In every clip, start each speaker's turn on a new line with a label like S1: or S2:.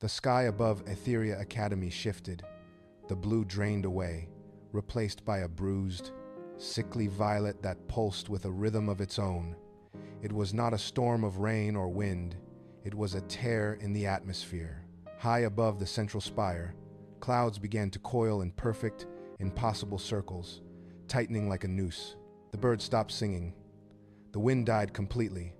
S1: The sky above Aetheria Academy shifted. The blue drained away, replaced by a bruised, sickly violet that pulsed with a rhythm of its own. It was not a storm of rain or wind. It was a tear in the atmosphere. High above the central spire, clouds began to coil in perfect, impossible circles, tightening like a noose. The birds stopped singing. The wind died completely,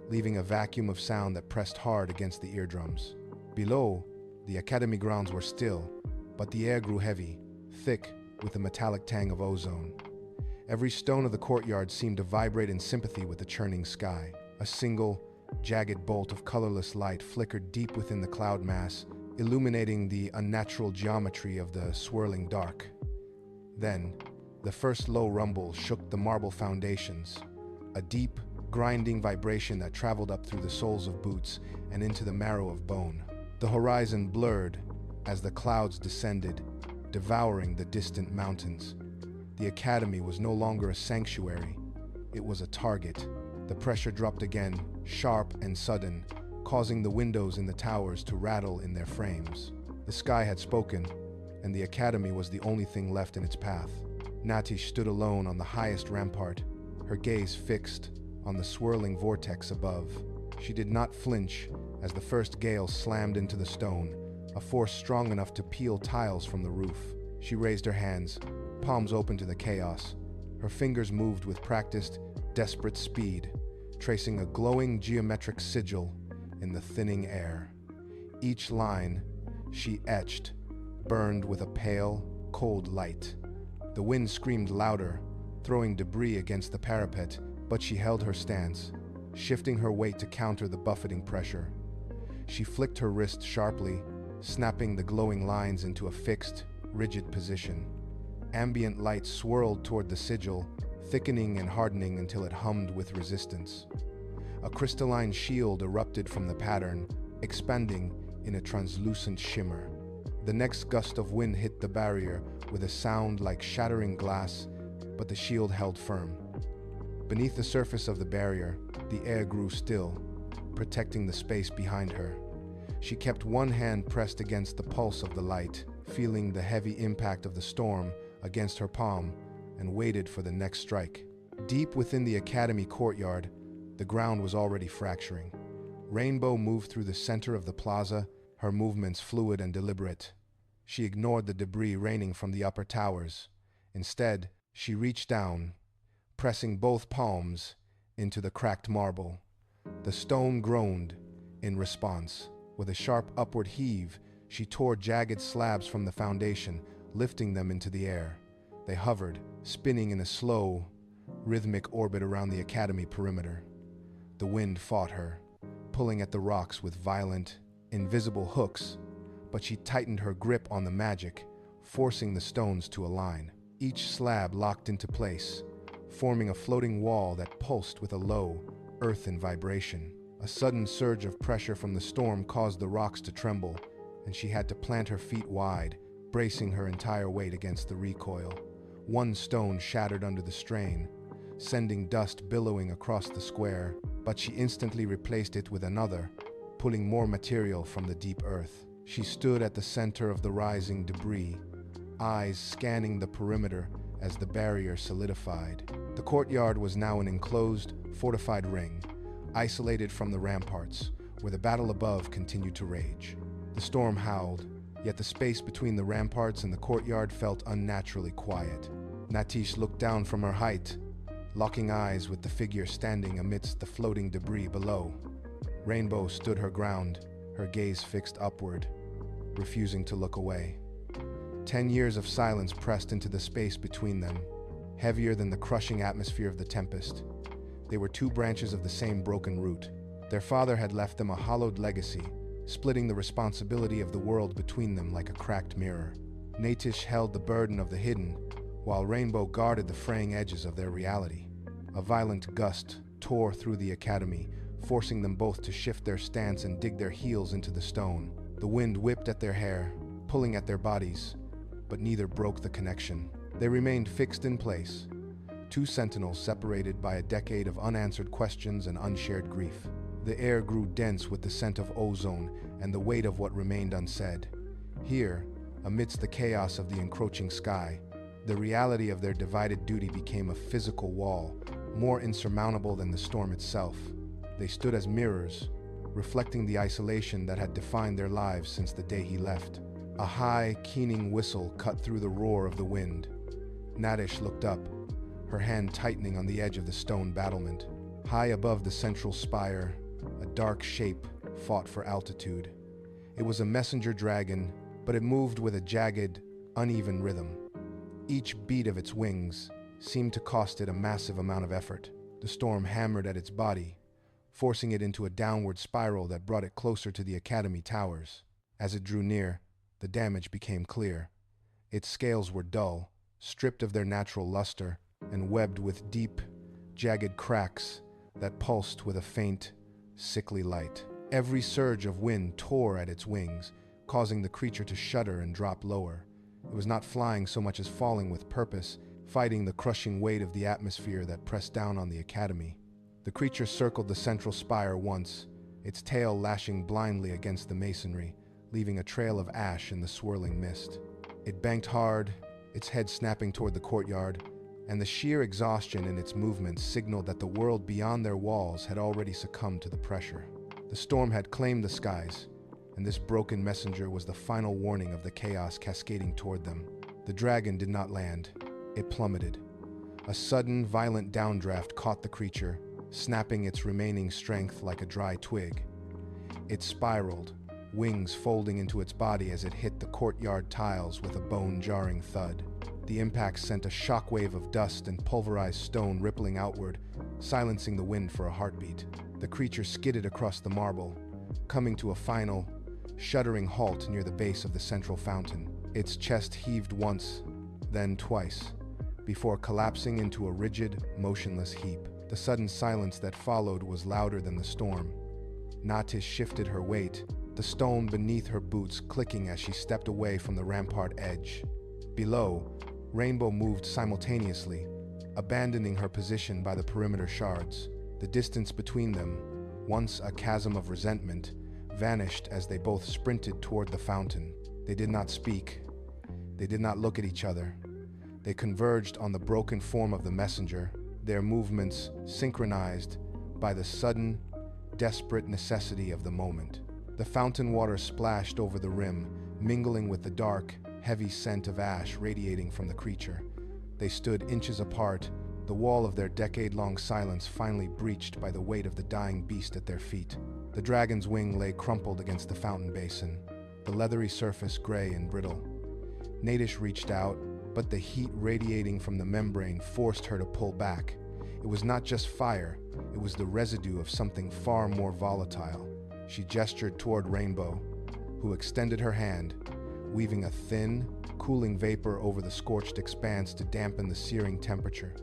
S1: leaving a vacuum of sound that pressed hard against the eardrums. Below, the academy grounds were still, but the air grew heavy, thick with the metallic tang of ozone. Every stone of the courtyard seemed to vibrate in sympathy with the churning sky. A single, jagged bolt of colorless light flickered deep within the cloud mass, illuminating the unnatural geometry of the swirling dark. Then, the first low rumble shook the marble foundations, a deep, grinding vibration that traveled up through the soles of boots and into the marrow of bone. The horizon blurred as the clouds descended, devouring the distant mountains. The academy was no longer a sanctuary. It was a target. The pressure dropped again, sharp and sudden, causing the windows in the towers to rattle in their frames. The sky had spoken, and the academy was the only thing left in its path. Natish stood alone on the highest rampart, her gaze fixed on the swirling vortex above. She did not flinch as the first gale slammed into the stone, a force strong enough to peel tiles from the roof. She raised her hands, palms open to the chaos. Her fingers moved with practiced, desperate speed, tracing a glowing geometric sigil in the thinning air. Each line she etched burned with a pale, cold light. The wind screamed louder, throwing debris against the parapet, but she held her stance, shifting her weight to counter the buffeting pressure. She flicked her wrist sharply, snapping the glowing lines into a fixed, rigid position. Ambient light swirled toward the sigil, thickening and hardening until it hummed with resistance. A crystalline shield erupted from the pattern, expanding in a translucent shimmer. The next gust of wind hit the barrier with a sound like shattering glass, but the shield held firm. Beneath the surface of the barrier, the air grew still, protecting the space behind her. She kept one hand pressed against the pulse of the light, feeling the heavy impact of the storm against her palm, and waited for the next strike. Deep within the academy courtyard, the ground was already fracturing. Rainbow moved through the center of the plaza, her movements fluid and deliberate. She ignored the debris raining from the upper towers. Instead, she reached down, pressing both palms into the cracked marble. The stone groaned in response. With a sharp upward heave, she tore jagged slabs from the foundation, lifting them into the air. They hovered, spinning in a slow, rhythmic orbit around the academy perimeter. The wind fought her, pulling at the rocks with violent, invisible hooks, but she tightened her grip on the magic, forcing the stones to align. Each slab locked into place, forming a floating wall that pulsed with a low, earthen vibration. A sudden surge of pressure from the storm caused the rocks to tremble, and she had to plant her feet wide, bracing her entire weight against the recoil. One stone shattered under the strain, sending dust billowing across the square, but she instantly replaced it with another, pulling more material from the deep earth. She stood at the center of the rising debris, eyes scanning the perimeter as the barrier solidified. The courtyard was now an enclosed, fortified ring, isolated from the ramparts, where the battle above continued to rage. The storm howled, yet the space between the ramparts and the courtyard felt unnaturally quiet. Natish looked down from her height, locking eyes with the figure standing amidst the floating debris below. Rainbow stood her ground, her gaze fixed upward, refusing to look away. 10 years of silence pressed into the space between them, heavier than the crushing atmosphere of the tempest. They were two branches of the same broken root. Their father had left them a hollowed legacy, splitting the responsibility of the world between them like a cracked mirror. Natish held the burden of the hidden, while Rainbow guarded the fraying edges of their reality. A violent gust tore through the academy, forcing them both to shift their stance and dig their heels into the stone. The wind whipped at their hair, pulling at their bodies, but neither broke the connection. They remained fixed in place, two sentinels separated by a decade of unanswered questions and unshared grief. The air grew dense with the scent of ozone and the weight of what remained unsaid. Here, amidst the chaos of the encroaching sky, the reality of their divided duty became a physical wall, more insurmountable than the storm itself. They stood as mirrors, reflecting the isolation that had defined their lives since the day he left. A high, keening whistle cut through the roar of the wind. Nadish looked up, her hand tightening on the edge of the stone battlement. High above the central spire, a dark shape fought for altitude. It was a messenger dragon, but it moved with a jagged, uneven rhythm. Each beat of its wings seemed to cost it a massive amount of effort. The storm hammered at its body, forcing it into a downward spiral that brought it closer to the Academy towers. As it drew near, the damage became clear. Its scales were dull, stripped of their natural luster, and webbed with deep, jagged cracks that pulsed with a faint, sickly light. Every surge of wind tore at its wings, causing the creature to shudder and drop lower. It was not flying so much as falling with purpose, fighting the crushing weight of the atmosphere that pressed down on the Academy. The creature circled the central spire once, its tail lashing blindly against the masonry, leaving a trail of ash in the swirling mist. It banked hard, its head snapping toward the courtyard, and the sheer exhaustion in its movements signaled that the world beyond their walls had already succumbed to the pressure. The storm had claimed the skies, and this broken messenger was the final warning of the chaos cascading toward them. The dragon did not land. It plummeted. A sudden, violent downdraft caught the creature, snapping its remaining strength like a dry twig. It spiraled, wings folding into its body as it hit the courtyard tiles with a bone-jarring thud. The impact sent a shockwave of dust and pulverized stone rippling outward, silencing the wind for a heartbeat. The creature skidded across the marble, coming to a final, shuddering halt near the base of the central fountain. Its chest heaved once, then twice, before collapsing into a rigid, motionless heap. The sudden silence that followed was louder than the storm. Natish shifted her weight, the stone beneath her boots clicking as she stepped away from the rampart edge. Below, Rainbow moved simultaneously, abandoning her position by the perimeter shards. The distance between them, once a chasm of resentment, vanished as they both sprinted toward the fountain. They did not speak. They did not look at each other. They converged on the broken form of the messenger, their movements synchronized by the sudden, desperate necessity of the moment. The fountain water splashed over the rim, mingling with the dark, heavy scent of ash radiating from the creature. They stood inches apart, the wall of their decade-long silence finally breached by the weight of the dying beast at their feet. The dragon's wing lay crumpled against the fountain basin, the leathery surface gray and brittle. Nadish reached out, but the heat radiating from the membrane forced her to pull back. It was not just fire, it was the residue of something far more volatile. She gestured toward Rainbow, who extended her hand, weaving a thin, cooling vapor over the scorched expanse to dampen the searing temperature.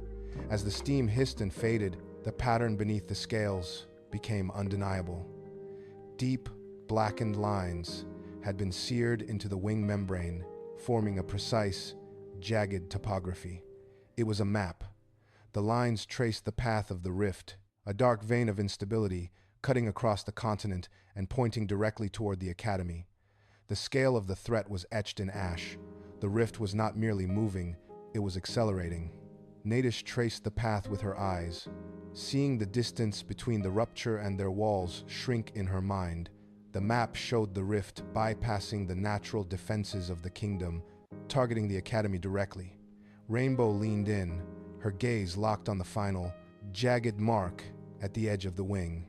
S1: As the steam hissed and faded, the pattern beneath the scales became undeniable. Deep, blackened lines had been seared into the wing membrane, forming a precise, jagged topography. It was a map. The lines traced the path of the rift, a dark vein of instability cutting across the continent and pointing directly toward the Academy. The scale of the threat was etched in ash. The rift was not merely moving, it was accelerating. Nadish traced the path with her eyes, seeing the distance between the rupture and their walls shrink in her mind. The map showed the rift bypassing the natural defenses of the kingdom, targeting the Academy directly. Rainbow leaned in, her gaze locked on the final, jagged mark at the edge of the wing.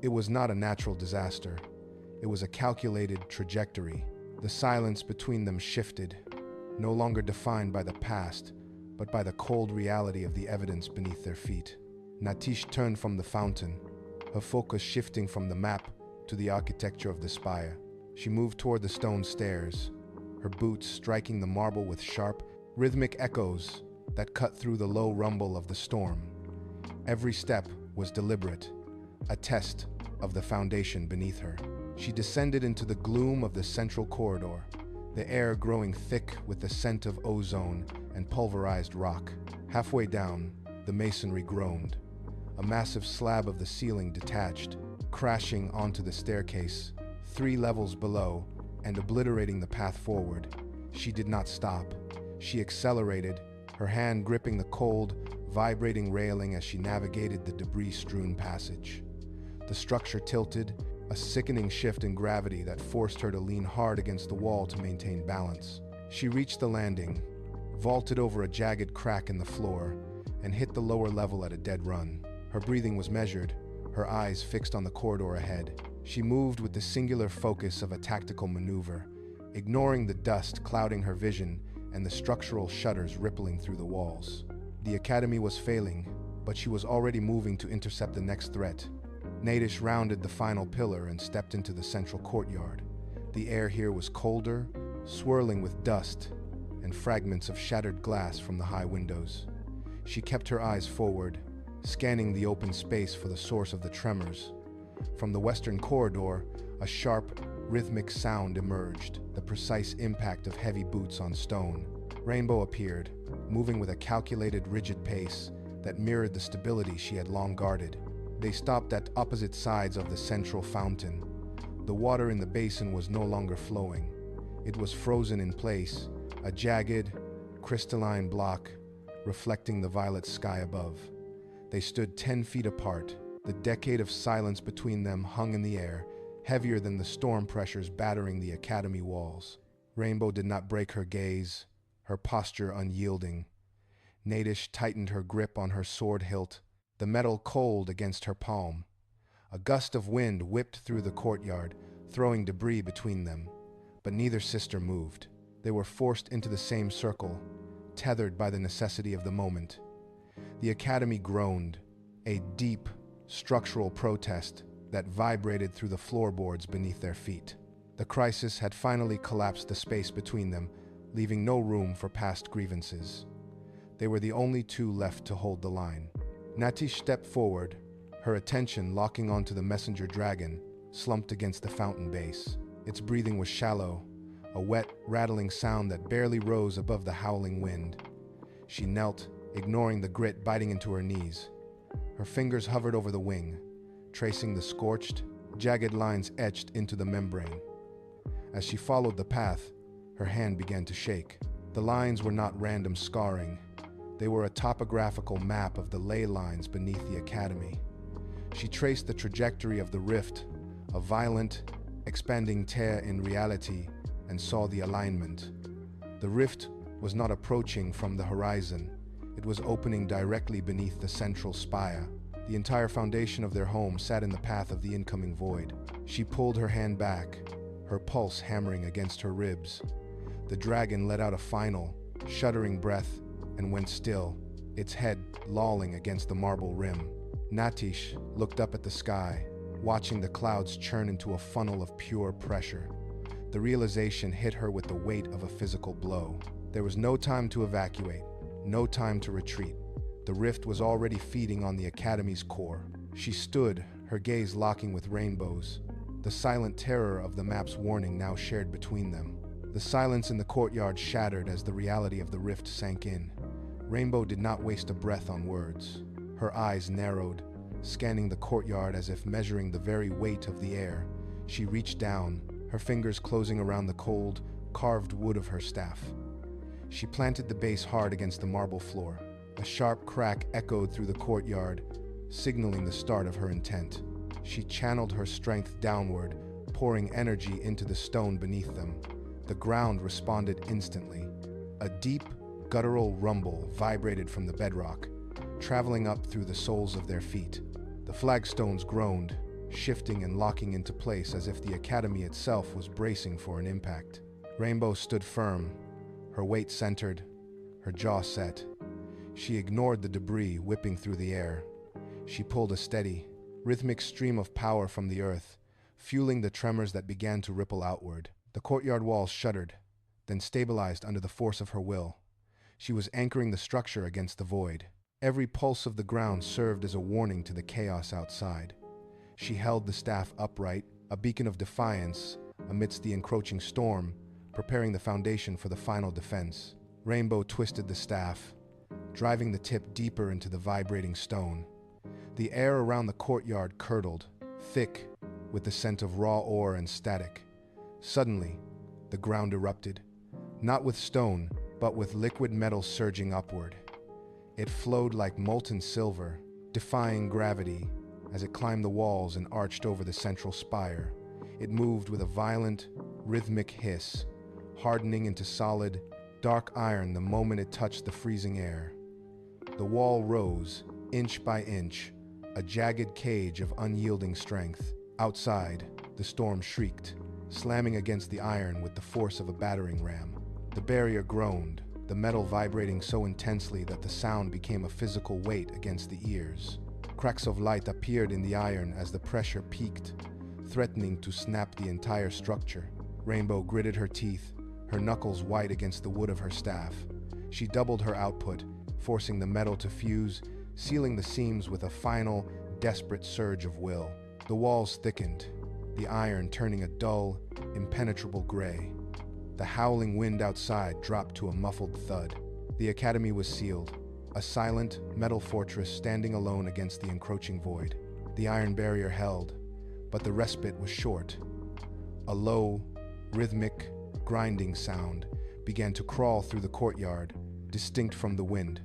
S1: It was not a natural disaster. It was a calculated trajectory. The silence between them shifted, no longer defined by the past, but by the cold reality of the evidence beneath their feet. Natish turned from the fountain, her focus shifting from the map to the architecture of the spire. She moved toward the stone stairs, her boots striking the marble with sharp, rhythmic echoes that cut through the low rumble of the storm. Every step was deliberate, a test of the foundation beneath her. She descended into the gloom of the central corridor, the air growing thick with the scent of ozone and pulverized rock. Halfway down, the masonry groaned. A massive slab of the ceiling detached, crashing onto the staircase, 3 levels below, and obliterating the path forward. She did not stop. She accelerated, her hand gripping the cold, vibrating railing as she navigated the debris-strewn passage. The structure tilted, a sickening shift in gravity that forced her to lean hard against the wall to maintain balance. She reached the landing, vaulted over a jagged crack in the floor, and hit the lower level at a dead run. Her breathing was measured, her eyes fixed on the corridor ahead. She moved with the singular focus of a tactical maneuver, ignoring the dust clouding her vision and the structural shudders rippling through the walls. The academy was failing, but she was already moving to intercept the next threat. Nadish rounded the final pillar and stepped into the central courtyard. The air here was colder, swirling with dust and fragments of shattered glass from the high windows. She kept her eyes forward, scanning the open space for the source of the tremors. From the western corridor, a sharp, rhythmic sound emerged, the precise impact of heavy boots on stone. Rainbow appeared, moving with a calculated, rigid pace that mirrored the stability she had long guarded. They stopped at opposite sides of the central fountain. The water in the basin was no longer flowing. It was frozen in place, a jagged, crystalline block reflecting the violet sky above. They stood 10 feet apart. The decade of silence between them hung in the air, heavier than the storm pressures battering the academy walls. Rainbow did not break her gaze, her posture unyielding. Nadish tightened her grip on her sword hilt, the metal cold against her palm. A gust of wind whipped through the courtyard, throwing debris between them. But neither sister moved. They were forced into the same circle, tethered by the necessity of the moment. The academy groaned, a deep, structural protest that vibrated through the floorboards beneath their feet. The crisis had finally collapsed the space between them, leaving no room for past grievances. They were the only two left to hold the line. Natish stepped forward, her attention locking onto the messenger dragon, slumped against the fountain base. Its breathing was shallow, a wet, rattling sound that barely rose above the howling wind. She knelt, ignoring the grit biting into her knees. Her fingers hovered over the wing, tracing the scorched, jagged lines etched into the membrane. As she followed the path, her hand began to shake. The lines were not random scarring. They were a topographical map of the ley lines beneath the academy. She traced the trajectory of the rift, a violent, expanding tear in reality, and saw the alignment. The rift was not approaching from the horizon. It was opening directly beneath the central spire. The entire foundation of their home sat in the path of the incoming void. She pulled her hand back, her pulse hammering against her ribs. The dragon let out a final, shuddering breath and went still, its head lolling against the marble rim. Natish looked up at the sky, watching the clouds churn into a funnel of pure pressure. The realization hit her with the weight of a physical blow. There was no time to evacuate, no time to retreat. The rift was already feeding on the academy's core. She stood, her gaze locking with Rainbow's, the silent terror of the map's warning now shared between them. The silence in the courtyard shattered as the reality of the rift sank in. Rainbow did not waste a breath on words. Her eyes narrowed, scanning the courtyard as if measuring the very weight of the air. She reached down, her fingers closing around the cold, carved wood of her staff. She planted the base hard against the marble floor. A sharp crack echoed through the courtyard, signaling the start of her intent. She channeled her strength downward, pouring energy into the stone beneath them. The ground responded instantly. A deep, guttural rumble vibrated from the bedrock, traveling up through the soles of their feet. The flagstones groaned, shifting and locking into place as if the academy itself was bracing for an impact. Rainbow stood firm, her weight centered, her jaw set. She ignored the debris whipping through the air. She pulled a steady, rhythmic stream of power from the earth, fueling the tremors that began to ripple outward. The courtyard walls shuddered, then stabilized under the force of her will. She was anchoring the structure against the void. Every pulse of the ground served as a warning to the chaos outside. She held the staff upright, a beacon of defiance amidst the encroaching storm, preparing the foundation for the final defense. Rainbow twisted the staff, driving the tip deeper into the vibrating stone. The air around the courtyard curdled, thick with the scent of raw ore and static. Suddenly, the ground erupted, not with stone, but with liquid metal surging upward. It flowed like molten silver, defying gravity as it climbed the walls and arched over the central spire. It moved with a violent, rhythmic hiss, hardening into solid, dark iron the moment it touched the freezing air. The wall rose, inch by inch, a jagged cage of unyielding strength. Outside, the storm shrieked, slamming against the iron with the force of a battering ram. The barrier groaned, the metal vibrating so intensely that the sound became a physical weight against the ears. Cracks of light appeared in the iron as the pressure peaked, threatening to snap the entire structure. Rainbow gritted her teeth, her knuckles white against the wood of her staff. She doubled her output, forcing the metal to fuse, sealing the seams with a final, desperate surge of will. The walls thickened, the iron turning a dull, impenetrable gray. The howling wind outside dropped to a muffled thud. The academy was sealed, a silent, metal fortress standing alone against the encroaching void. The iron barrier held, but the respite was short. A low, rhythmic, grinding sound began to crawl through the courtyard, distinct from the wind.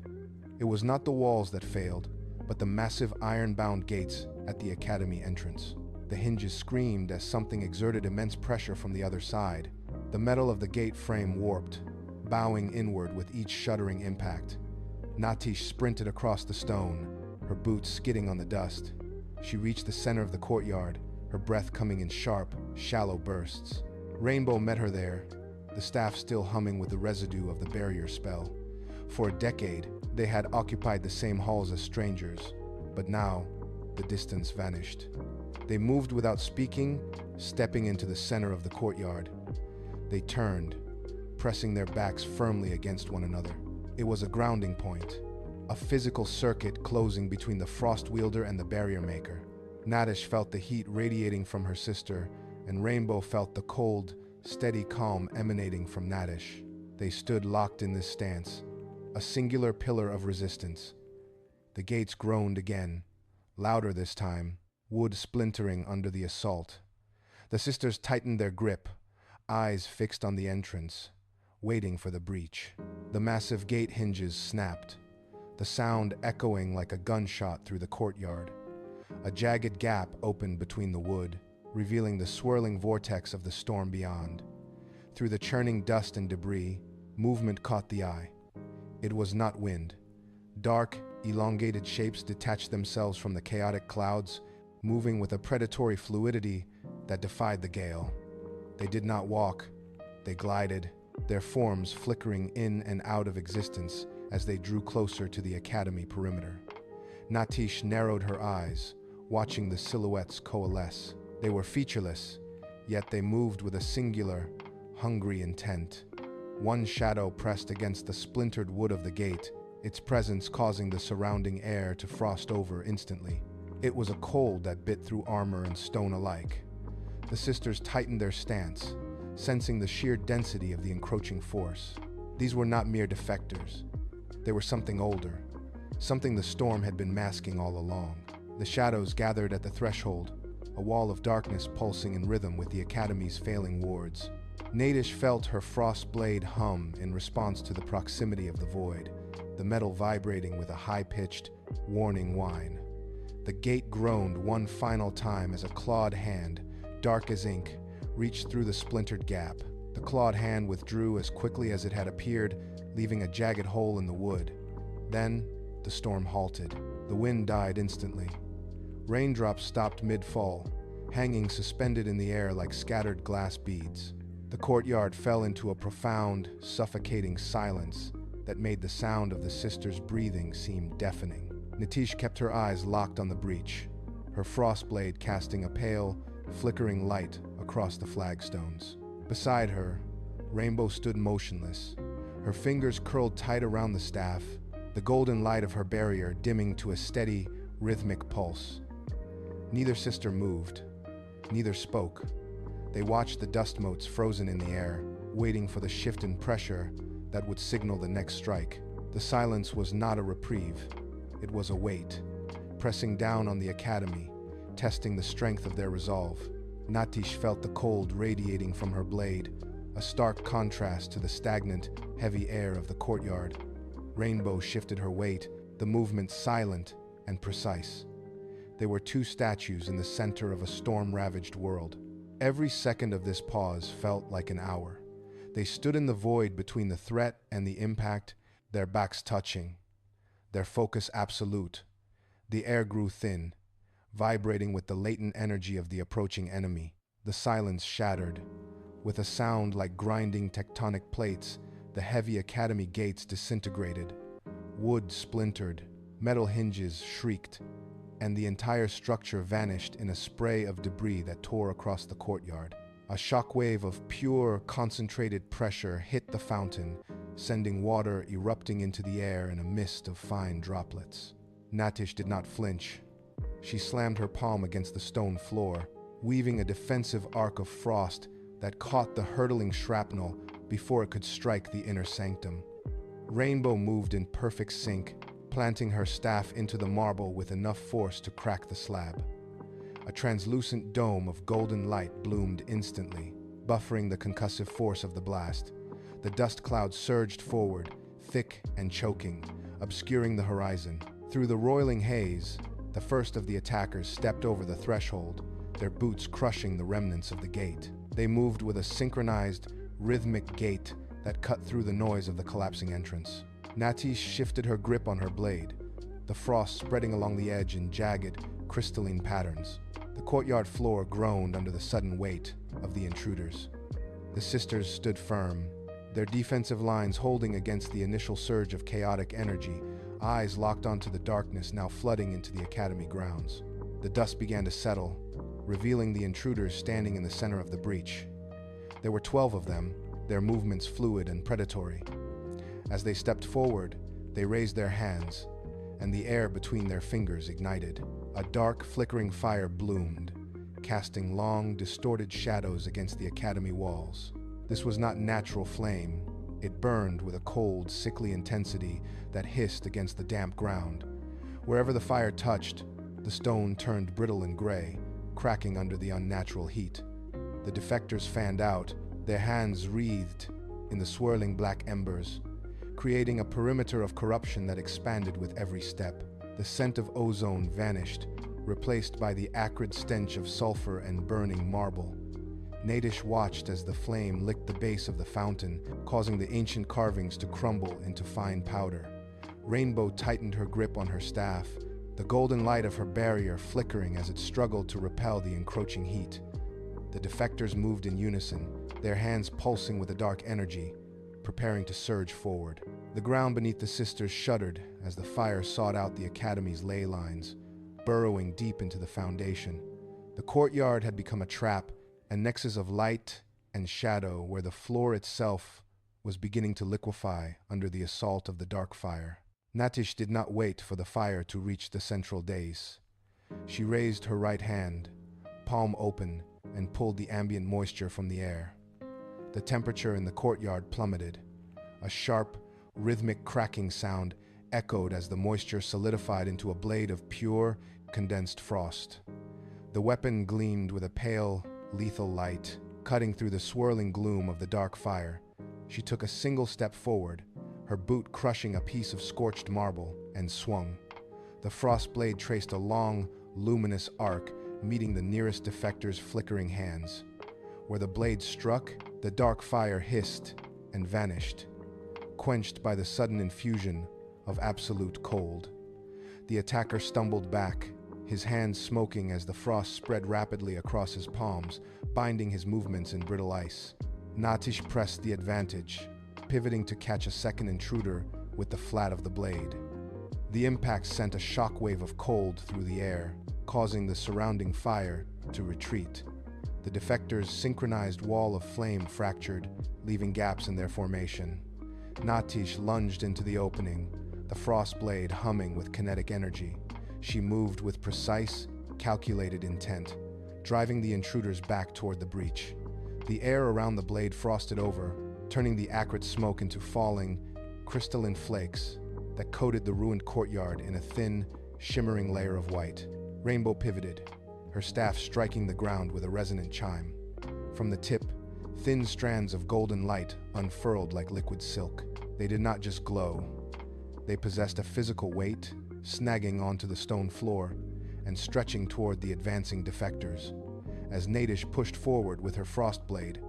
S1: It was not the walls that failed, but the massive iron-bound gates at the academy entrance. The hinges screamed as something exerted immense pressure from the other side. The metal of the gate frame warped, bowing inward with each shuddering impact. Natish sprinted across the stone, her boots skidding on the dust. She reached the center of the courtyard, her breath coming in sharp, shallow bursts. Rainbow met her there, the staff still humming with the residue of the barrier spell. For a decade, they had occupied the same halls as strangers, but now, the distance vanished. They moved without speaking, stepping into the center of the courtyard. They turned, pressing their backs firmly against one another. It was a grounding point, a physical circuit closing between the frost wielder and the barrier maker. Nadish felt the heat radiating from her sister, and Rainbow felt the cold, steady calm emanating from Nadish. They stood locked in this stance, a singular pillar of resistance. The gates groaned again, louder this time, wood splintering under the assault. The sisters tightened their grip, eyes fixed on the entrance, waiting for the breach. The massive gate hinges snapped, the sound echoing like a gunshot through the courtyard. A jagged gap opened between the wood, revealing the swirling vortex of the storm beyond. Through the churning dust and debris, movement caught the eye. It was not wind. Dark, elongated shapes detached themselves from the chaotic clouds, moving with a predatory fluidity that defied the gale. They did not walk, they glided, their forms flickering in and out of existence as they drew closer to the academy perimeter. Natish narrowed her eyes, watching the silhouettes coalesce. They were featureless, yet they moved with a singular, hungry intent. One shadow pressed against the splintered wood of the gate, its presence causing the surrounding air to frost over instantly. It was a cold that bit through armor and stone alike. The sisters tightened their stance, sensing the sheer density of the encroaching force. These were not mere defectors. They were something older, something the storm had been masking all along. The shadows gathered at the threshold, a wall of darkness pulsing in rhythm with the academy's failing wards. Nadish felt her frost blade hum in response to the proximity of the void, the metal vibrating with a high-pitched, warning whine. The gate groaned one final time as a clawed hand, dark as ink, reached through the splintered gap. The clawed hand withdrew as quickly as it had appeared, leaving a jagged hole in the wood. Then, the storm halted. The wind died instantly. Raindrops stopped mid-fall, hanging suspended in the air like scattered glass beads. The courtyard fell into a profound, suffocating silence that made the sound of the sisters' breathing seem deafening. Natish kept her eyes locked on the breach, her frost blade casting a pale, flickering light across the flagstones. Beside her, Rainbow stood motionless, her fingers curled tight around the staff, the golden light of her barrier dimming to a steady, rhythmic pulse. Neither sister moved, neither spoke. They watched the dust motes frozen in the air, waiting for the shift in pressure that would signal the next strike. The silence was not a reprieve, it was a weight, pressing down on the academy, testing the strength of their resolve. Natish felt the cold radiating from her blade, a stark contrast to the stagnant, heavy air of the courtyard. Rainbow shifted her weight, the movement silent and precise. They were two statues in the center of a storm-ravaged world. Every second of this pause felt like an hour. They stood in the void between the threat and the impact, their backs touching, their focus absolute. The air grew thin, vibrating with the latent energy of the approaching enemy. The silence shattered. With a sound like grinding tectonic plates, the heavy academy gates disintegrated. Wood splintered, metal hinges shrieked, and the entire structure vanished in a spray of debris that tore across the courtyard. A shockwave of pure, concentrated pressure hit the fountain, sending water erupting into the air in a mist of fine droplets. Natish did not flinch. She slammed her palm against the stone floor, weaving a defensive arc of frost that caught the hurtling shrapnel before it could strike the inner sanctum. Rainbow moved in perfect sync, planting her staff into the marble with enough force to crack the slab. A translucent dome of golden light bloomed instantly, buffering the concussive force of the blast. The dust cloud surged forward, thick and choking, obscuring the horizon. Through the roiling haze, the first of the attackers stepped over the threshold, their boots crushing the remnants of the gate. They moved with a synchronized, rhythmic gait that cut through the noise of the collapsing entrance. Natish shifted her grip on her blade, the frost spreading along the edge in jagged, crystalline patterns. The courtyard floor groaned under the sudden weight of the intruders. The sisters stood firm, their defensive lines holding against the initial surge of chaotic energy, eyes locked onto the darkness now flooding into the academy grounds. The dust began to settle, revealing the intruders standing in the center of the breach. There were 12 of them, their movements fluid and predatory. As they stepped forward, they raised their hands, and the air between their fingers ignited. A dark, flickering fire bloomed, casting long, distorted shadows against the academy walls. This was not natural flame. It burned with a cold, sickly intensity that hissed against the damp ground. Wherever the fire touched, the stone turned brittle and gray, cracking under the unnatural heat. The defectors fanned out, their hands wreathed in the swirling black embers, creating a perimeter of corruption that expanded with every step. The scent of ozone vanished, replaced by the acrid stench of sulfur and burning marble. Natish watched as the flame licked the base of the fountain, causing the ancient carvings to crumble into fine powder. Rainbow tightened her grip on her staff, the golden light of her barrier flickering as it struggled to repel the encroaching heat. The defectors moved in unison, their hands pulsing with a dark energy, preparing to surge forward. The ground beneath the sisters shuddered as the fire sought out the academy's ley lines, burrowing deep into the foundation. The courtyard had become a trap, a nexus of light and shadow where the floor itself was beginning to liquefy under the assault of the dark fire. Natish did not wait for the fire to reach the central dais. She raised her right hand, palm open, and pulled the ambient moisture from the air. The temperature in the courtyard plummeted. A sharp, rhythmic cracking sound echoed as the moisture solidified into a blade of pure, condensed frost. The weapon gleamed with a pale, lethal light, cutting through the swirling gloom of the dark fire. She took a single step forward, her boot crushing a piece of scorched marble, and swung. The frost blade traced a long, luminous arc, meeting the nearest defector's flickering hands. Where the blade struck, the dark fire hissed and vanished, quenched by the sudden infusion of absolute cold. The attacker stumbled back, his hands smoking as the frost spread rapidly across his palms, binding his movements in brittle ice. Natish pressed the advantage, pivoting to catch a second intruder with the flat of the blade. The impact sent a shockwave of cold through the air, causing the surrounding fire to retreat. The defectors' synchronized wall of flame fractured, leaving gaps in their formation. Natish lunged into the opening, the frost blade humming with kinetic energy. She moved with precise, calculated intent, driving the intruders back toward the breach. The air around the blade frosted over, turning the acrid smoke into falling, crystalline flakes that coated the ruined courtyard in a thin, shimmering layer of white. Rainbow pivoted, her staff striking the ground with a resonant chime. From the tip, thin strands of golden light unfurled like liquid silk. They did not just glow. They possessed a physical weight, snagging onto the stone floor and stretching toward the advancing defectors. As Nadish pushed forward with her frost blade,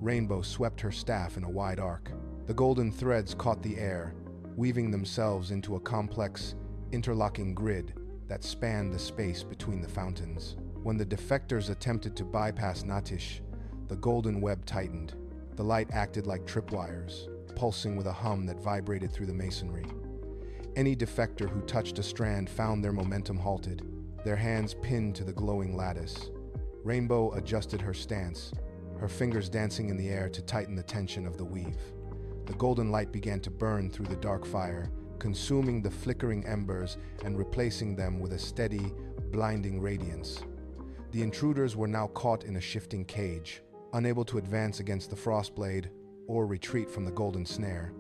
S1: Rainbow swept her staff in a wide arc. The golden threads caught the air, weaving themselves into a complex, interlocking grid that spanned the space between the fountains. When the defectors attempted to bypass Natish, the golden web tightened. The light acted like tripwires, pulsing with a hum that vibrated through the masonry. Any defector who touched a strand found their momentum halted, their hands pinned to the glowing lattice. Rainbow adjusted her stance, her fingers dancing in the air to tighten the tension of the weave. The golden light began to burn through the dark fire, consuming the flickering embers and replacing them with a steady, blinding radiance. The intruders were now caught in a shifting cage, unable to advance against the frostblade or retreat from the golden snare.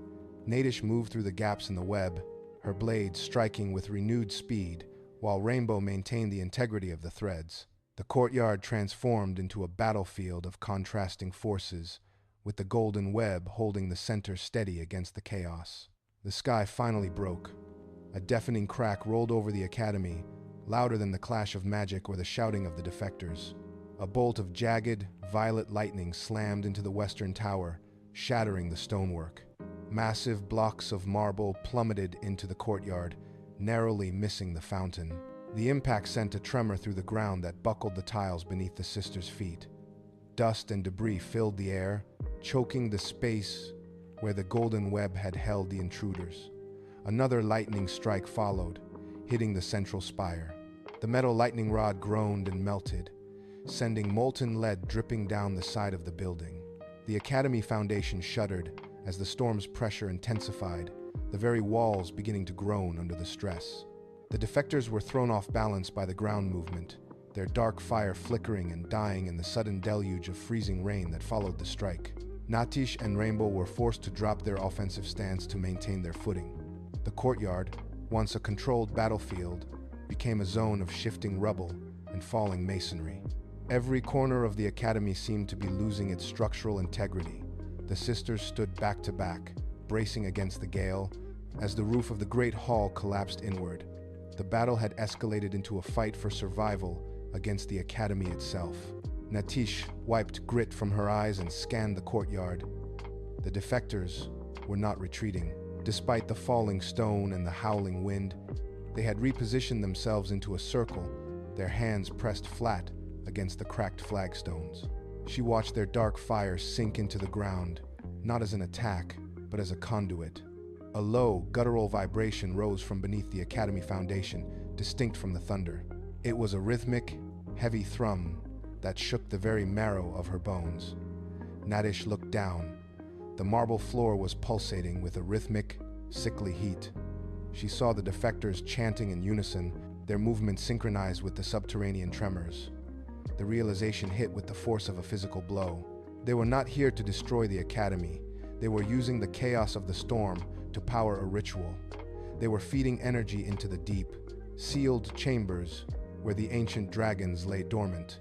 S1: Nadish moved through the gaps in the web, her blade striking with renewed speed, while Rainbow maintained the integrity of the threads. The courtyard transformed into a battlefield of contrasting forces, with the golden web holding the center steady against the chaos. The sky finally broke. A deafening crack rolled over the academy, louder than the clash of magic or the shouting of the defectors. A bolt of jagged, violet lightning slammed into the western tower, shattering the stonework. Massive blocks of marble plummeted into the courtyard, narrowly missing the fountain. The impact sent a tremor through the ground that buckled the tiles beneath the sisters' feet. Dust and debris filled the air, choking the space where the golden web had held the intruders. Another lightning strike followed, hitting the central spire. The metal lightning rod groaned and melted, sending molten lead dripping down the side of the building. The academy foundation shuddered as the storm's pressure intensified, the very walls beginning to groan under the stress. The defectors were thrown off balance by the ground movement, their dark fire flickering and dying in the sudden deluge of freezing rain that followed the strike. Natish and Rainbow were forced to drop their offensive stance to maintain their footing. The courtyard, once a controlled battlefield, became a zone of shifting rubble and falling masonry. Every corner of the academy seemed to be losing its structural integrity. The sisters stood back to back, bracing against the gale, as the roof of the great hall collapsed inward. The battle had escalated into a fight for survival against the academy itself. Natish wiped grit from her eyes and scanned the courtyard. The defectors were not retreating. Despite the falling stone and the howling wind, they had repositioned themselves into a circle, their hands pressed flat against the cracked flagstones. She watched their dark fires sink into the ground, not as an attack, but as a conduit. A low, guttural vibration rose from beneath the academy foundation, distinct from the thunder. It was a rhythmic, heavy thrum that shook the very marrow of her bones. Nadish looked down. The marble floor was pulsating with a rhythmic, sickly heat. She saw the defectors chanting in unison, their movements synchronized with the subterranean tremors. The realization hit with the force of a physical blow. They were not here to destroy the academy. They were using the chaos of the storm to power a ritual. They were feeding energy into the deep, sealed chambers where the ancient dragons lay dormant.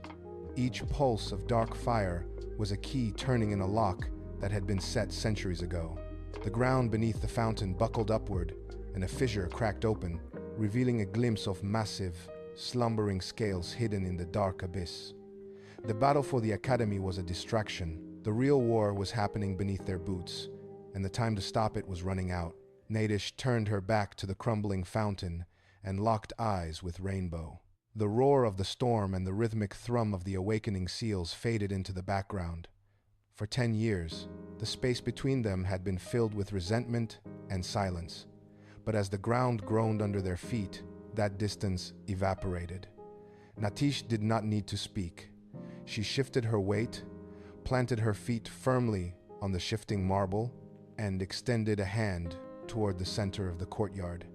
S1: Each pulse of dark fire was a key turning in a lock that had been set centuries ago. The ground beneath the fountain buckled upward, and a fissure cracked open, revealing a glimpse of massive, slumbering scales hidden in the dark abyss. The battle for the academy was a distraction. The real war was happening beneath their boots, and the time to stop it was running out. Nadish turned her back to the crumbling fountain and locked eyes with Rainbow. The roar of the storm and the rhythmic thrum of the awakening seals faded into the background. For 10 years, the space between them had been filled with resentment and silence. But as the ground groaned under their feet, that distance evaporated. Natish did not need to speak. She shifted her weight, planted her feet firmly on the shifting marble, and extended a hand toward the center of the courtyard.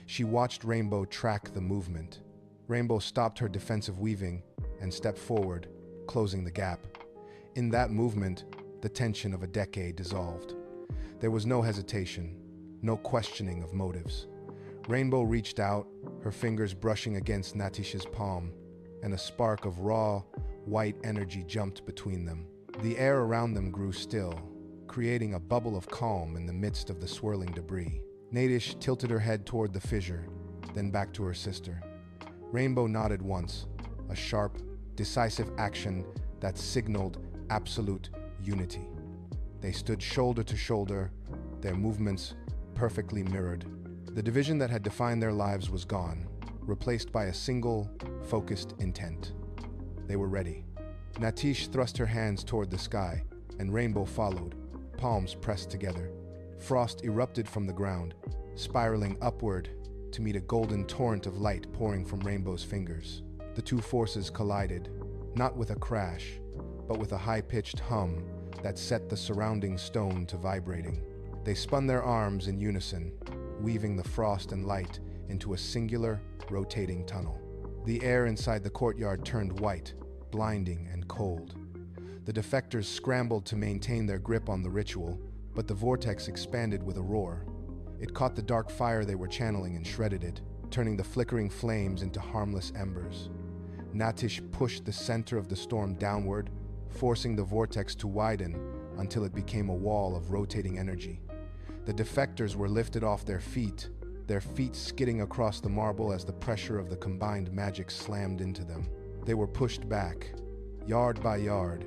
S1: She watched Rainbow track the movement. Rainbow stopped her defensive weaving and stepped forward, closing the gap. In that movement, the tension of a decade dissolved. There was no hesitation, no questioning of motives. Rainbow reached out, her fingers brushing against Natish's palm. and a spark of raw, white energy jumped between them. The air around them grew still, creating a bubble of calm in the midst of the swirling debris. Nadish tilted her head toward the fissure, then back to her sister. Rainbow nodded once, a sharp, decisive action that signaled absolute unity. They stood shoulder to shoulder, their movements perfectly mirrored. The division that had defined their lives was gone, replaced by a single, focused intent. They were ready. Natish thrust her hands toward the sky, and Rainbow followed, palms pressed together. Frost erupted from the ground, spiraling upward to meet a golden torrent of light pouring from Rainbow's fingers. The two forces collided, not with a crash, but with a high-pitched hum that set the surrounding stone to vibrating. They spun their arms in unison, weaving the frost and light into a singular, rotating tunnel. The air inside the courtyard turned white, blinding and cold. The defectors scrambled to maintain their grip on the ritual, but the vortex expanded with a roar. It caught the dark fire they were channeling and shredded it, turning the flickering flames into harmless embers. Natish pushed the center of the storm downward, forcing the vortex to widen until it became a wall of rotating energy. The defectors were lifted off their feet skidding across the marble as the pressure of the combined magic slammed into them. They were pushed back, yard by yard,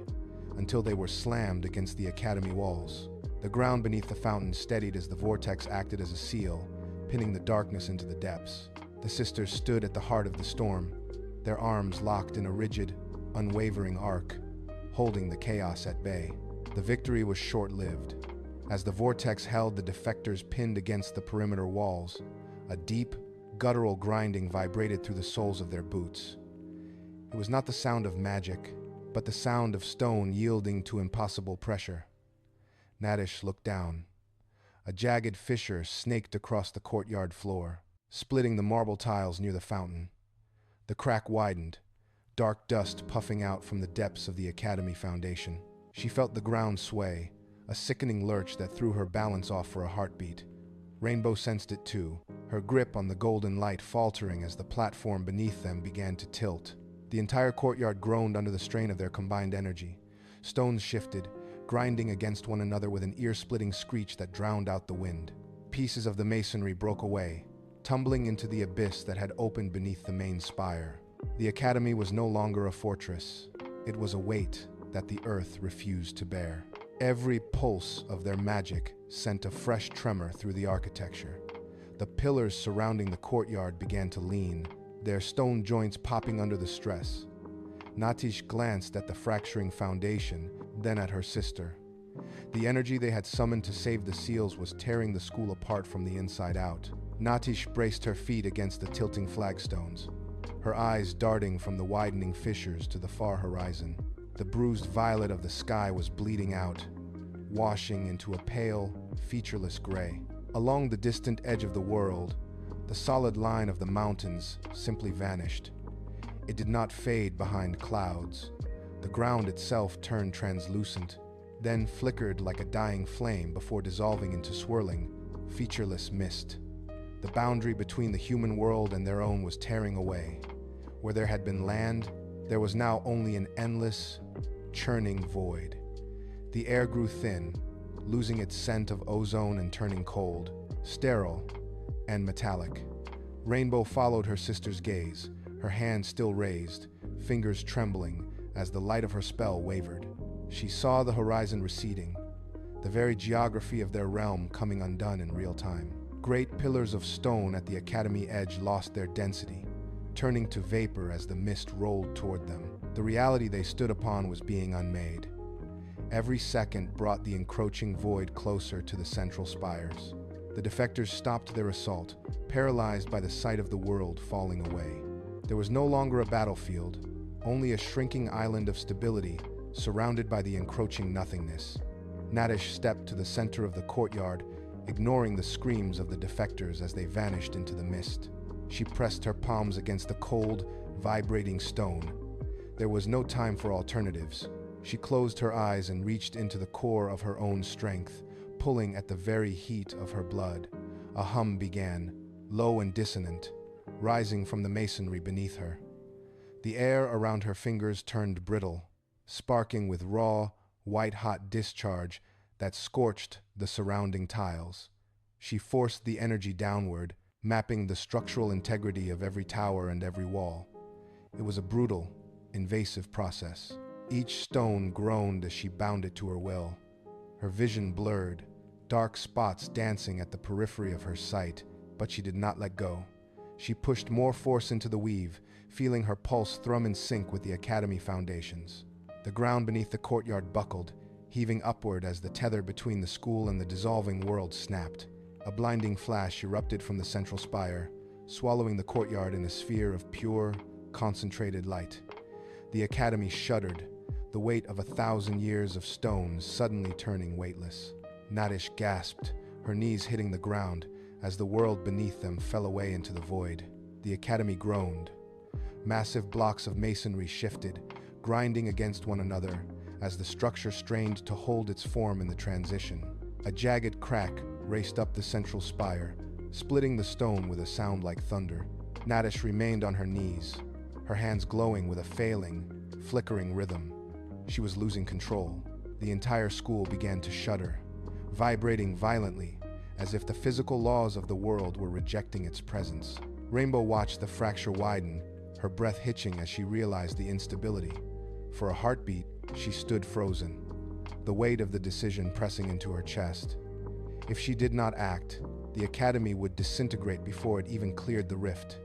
S1: until they were slammed against the academy walls. The ground beneath the fountain steadied as the vortex acted as a seal, pinning the darkness into the depths. The sisters stood at the heart of the storm, their arms locked in a rigid, unwavering arc, holding the chaos at bay. The victory was short-lived. As the vortex held the defectors pinned against the perimeter walls, a deep, guttural grinding vibrated through the soles of their boots. It was not the sound of magic, but the sound of stone yielding to impossible pressure. Nadish looked down. A jagged fissure snaked across the courtyard floor, splitting the marble tiles near the fountain. The crack widened, dark dust puffing out from the depths of the academy foundation. She felt the ground sway, a sickening lurch that threw her balance off for a heartbeat. Rainbow sensed it too, her grip on the golden light faltering as the platform beneath them began to tilt. The entire courtyard groaned under the strain of their combined energy. Stones shifted, grinding against one another with an ear-splitting screech that drowned out the wind. Pieces of the masonry broke away, tumbling into the abyss that had opened beneath the main spire. The academy was no longer a fortress. It was a weight that the earth refused to bear. Every pulse of their magic sent a fresh tremor through the architecture. The pillars surrounding the courtyard began to lean, their stone joints popping under the stress. Natish glanced at the fracturing foundation, then at her sister. The energy they had summoned to save the seals was tearing the school apart from the inside out. Natish braced her feet against the tilting flagstones, her eyes darting from the widening fissures to the far horizon. The bruised violet of the sky was bleeding out, washing into a pale, featureless gray. Along the distant edge of the world, the solid line of the mountains simply vanished. It did not fade behind clouds. The ground itself turned translucent, then flickered like a dying flame before dissolving into swirling, featureless mist. The boundary between the human world and their own was tearing away. Where there had been land, there was now only an endless, churning void. The air grew thin, losing its scent of ozone and turning cold, sterile, and metallic. Rainbow followed her sister's gaze, her hand still raised, fingers trembling as the light of her spell wavered. She saw the horizon receding, the very geography of their realm coming undone in real time. Great pillars of stone at the academy edge lost their density, turning to vapor as the mist rolled toward them. The reality they stood upon was being unmade. Every second brought the encroaching void closer to the central spires. The defectors stopped their assault, paralyzed by the sight of the world falling away. There was no longer a battlefield, only a shrinking island of stability surrounded by the encroaching nothingness. Nadish stepped to the center of the courtyard, ignoring the screams of the defectors as they vanished into the mist. She pressed her palms against the cold, vibrating stone. There was no time for alternatives. She closed her eyes and reached into the core of her own strength, pulling at the very heat of her blood. A hum began, low and dissonant, rising from the masonry beneath her. The air around her fingers turned brittle, sparking with raw, white-hot discharge that scorched the surrounding tiles. She forced the energy downward, mapping the structural integrity of every tower and every wall. It was a brutal, invasive process. Each stone groaned as she bound it to her will. Her vision blurred, dark spots dancing at the periphery of her sight, but she did not let go. She pushed more force into the weave, feeling her pulse thrum in sync with the Academy foundations. The ground beneath the courtyard buckled, heaving upward as the tether between the school and the dissolving world snapped. A blinding flash erupted from the central spire, swallowing the courtyard in a sphere of pure, concentrated light. The Academy shuddered, the weight of 1,000 years of stones suddenly turning weightless. Nadish gasped, her knees hitting the ground as the world beneath them fell away into the void. The Academy groaned. Massive blocks of masonry shifted, grinding against one another as the structure strained to hold its form in the transition. A jagged crack raced up the central spire, splitting the stone with a sound like thunder. Nadish remained on her knees, her hands glowing with a failing, flickering rhythm. She was losing control. The entire school began to shudder, vibrating violently, as if the physical laws of the world were rejecting its presence. Rainbow watched the fracture widen, her breath hitching as she realized the instability. For a heartbeat, she stood frozen, the weight of the decision pressing into her chest. If she did not act, the Academy would disintegrate before it even cleared the rift.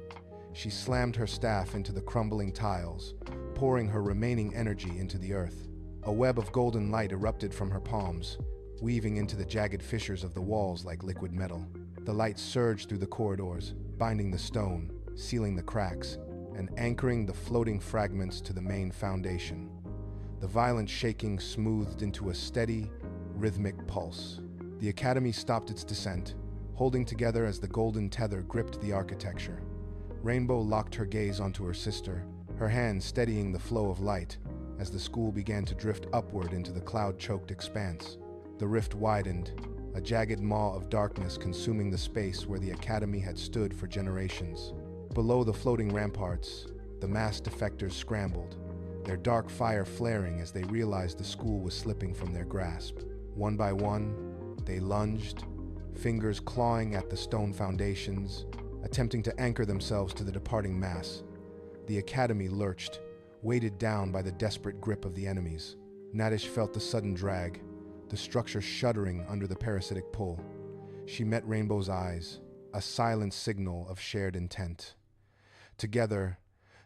S1: She slammed her staff into the crumbling tiles, pouring her remaining energy into the earth. A web of golden light erupted from her palms, weaving into the jagged fissures of the walls like liquid metal. The light surged through the corridors, binding the stone, sealing the cracks, and anchoring the floating fragments to the main foundation. The violent shaking smoothed into a steady, rhythmic pulse. The Academy stopped its descent, holding together as the golden tether gripped the architecture. Rainbow locked her gaze onto her sister, her hand steadying the flow of light as the school began to drift upward into the cloud-choked expanse. The rift widened, a jagged maw of darkness consuming the space where the Academy had stood for generations. Below the floating ramparts, the masked defectors scrambled, their dark fire flaring as they realized the school was slipping from their grasp. One by one, they lunged, fingers clawing at the stone foundations, attempting to anchor themselves to the departing mass. The Academy lurched, weighted down by the desperate grip of the enemies. Nadish felt the sudden drag, the structure shuddering under the parasitic pull. She met Rainbow's eyes, a silent signal of shared intent. Together,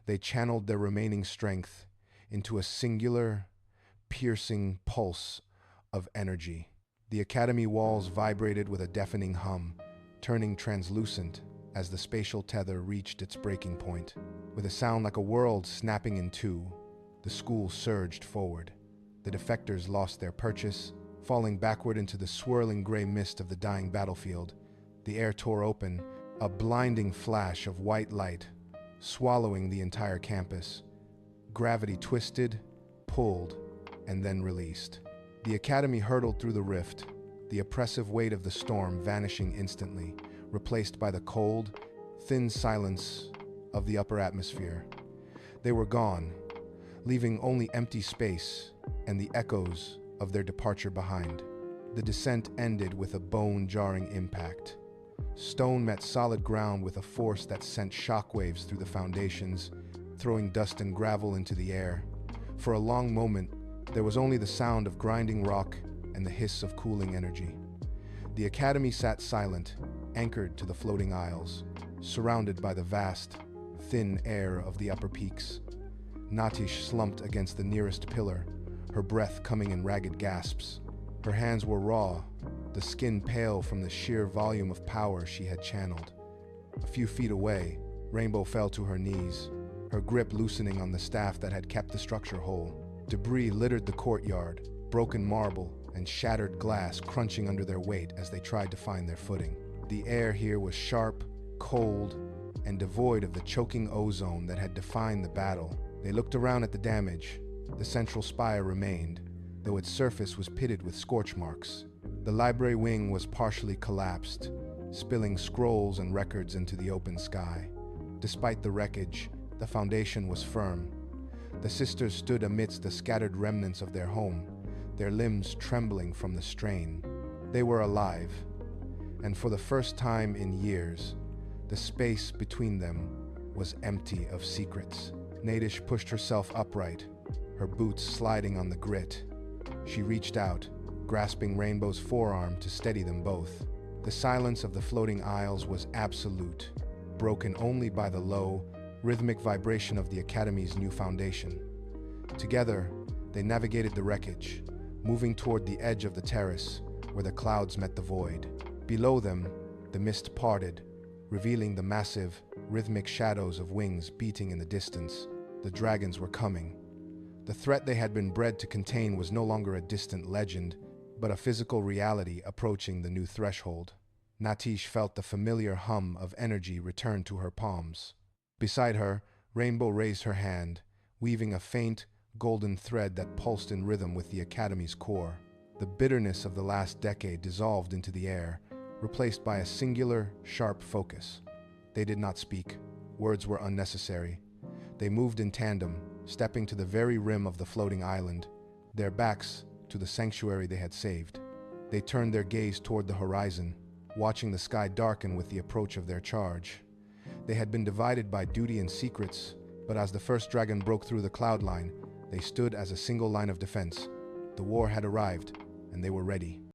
S1: they channeled their remaining strength into a singular, piercing pulse of energy. The Academy walls vibrated with a deafening hum, turning translucent as the spatial tether reached its breaking point. With a sound like a world snapping in two, the school surged forward. The defectors lost their purchase, falling backward into the swirling gray mist of the dying battlefield. The air tore open, a blinding flash of white light, swallowing the entire campus. Gravity twisted, pulled, and then released. The Academy hurtled through the rift, the oppressive weight of the storm vanishing instantly, replaced by the cold, thin silence of the upper atmosphere. They were gone, leaving only empty space and the echoes of their departure behind. The descent ended with a bone-jarring impact. Stone met solid ground with a force that sent shockwaves through the foundations, throwing dust and gravel into the air. For a long moment, there was only the sound of grinding rock and the hiss of cooling energy. The Academy sat silent, anchored to the floating aisles, surrounded by the vast, thin air of the upper peaks. Natish slumped against the nearest pillar, her breath coming in ragged gasps. Her hands were raw, the skin pale from the sheer volume of power she had channeled. A few feet away, Rainbow fell to her knees, her grip loosening on the staff that had kept the structure whole. Debris littered the courtyard, broken marble and shattered glass crunching under their weight as they tried to find their footing. The air here was sharp, cold, and devoid of the choking ozone that had defined the battle. They looked around at the damage. The central spire remained, though its surface was pitted with scorch marks. The library wing was partially collapsed, spilling scrolls and records into the open sky. Despite the wreckage, The foundation was firm. The sisters stood amidst the scattered remnants of their home, their limbs trembling from the strain. They were alive, and for the first time in years, the space between them was empty of secrets. Nadish pushed herself upright, her boots sliding on the grit. She reached out, grasping Rainbow's forearm to steady them both. The silence of the floating isles was absolute, broken only by the low, rhythmic vibration of the Academy's new foundation. Together, they navigated the wreckage, moving toward the edge of the terrace where the clouds met the void. Below them, the mist parted, revealing the massive, rhythmic shadows of wings beating in the distance. The dragons were coming. The threat they had been bred to contain was no longer a distant legend, but a physical reality approaching the new threshold. Natish felt the familiar hum of energy return to her palms. Beside her, Rainbow raised her hand, weaving a faint, golden thread that pulsed in rhythm with the Academy's core. The bitterness of the last decade dissolved into the air, replaced by a singular, sharp focus. They did not speak. Words were unnecessary. They moved in tandem, stepping to the very rim of the floating island, their backs to the sanctuary they had saved. They turned their gaze toward the horizon, watching the sky darken with the approach of their charge. They had been divided by duty and secrets, but as the first dragon broke through the cloud line, they stood as a single line of defense. The war had arrived, and they were ready.